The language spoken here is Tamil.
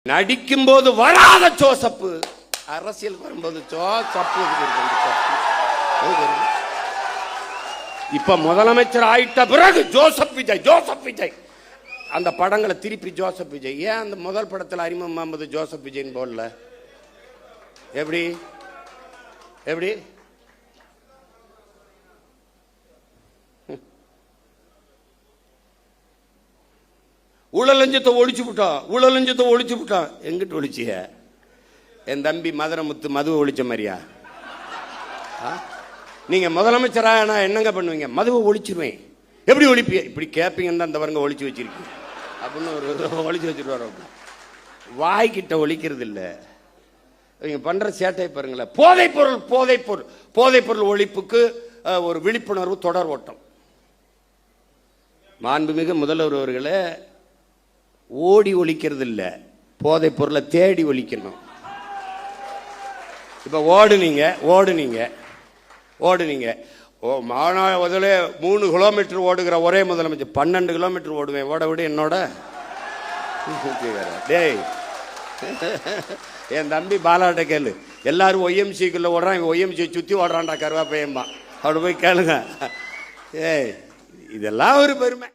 நடிக்கும் போது வராத ஜோசப் அரசியல் வரும்போது ஜோசப் இப்ப முதலமைச்சர் ஆயிட்ட பிறகு ஜோசப் விஜய் அந்த படங்களை திருப்பி ஜோசப் விஜய். ஏன் அந்த முதல் படத்தில் அறிமுகம் முகமது ஜோசப் விஜய்ன்னு போடல? எப்படி எப்படி ஊழலஞ்சத்தை ஒழிச்சு விட்டான். எங்கிட்டு ஒழிச்சிய? என் தம்பி மதுரமுத்து மதுவை ஒழிச்ச மாதிரியா? நீங்க முதலமைச்சரா நான் என்னங்க பண்ணுவீங்க? மதுவை ஒழிச்சிருவேன். எப்படி ஒழிப்பிய? இப்படி கேப்பீங்கன்னு அந்த வரங்க ஒழிச்சு வச்சிருக்கீங்க அப்படின்னு ஒரு ஒழிச்சு வச்சுட்டு வர வாய்கிட்ட ஒழிக்கிறது இல்லை. இவங்க பண்ற சேட்டை பாருங்களேன். போதைப் பொருள் ஒழிப்புக்கு ஒரு விழிப்புணர்வு தொடர் ஓட்டம். மாண்புமிகு முதல்வர் அவர்களே, ஓடி ஒழிக்கிறது இல்லை, போதைப் பொருளை தேடி ஒழிக்கணும். இப்ப ஓடுனீங்க மாநாடு 3 கிலோமீட்டர் ஓடுகிற ஒரே முதலமைச்சர் 12 கிலோமீட்டர் ஓடுவேன். ஓட விட என்னோட டேய் என் தம்பி பாலாட்ட கேளு. எல்லாரும் ஒய்எம்சிக்குள்ள ஓடுறான், ஒய்எம்சி சுத்தி ஓடுறான்டா கருவாப்பையம்பா. அப்படி போய் கேளுங்க. இதெல்லாம் ஒரு பெருமை.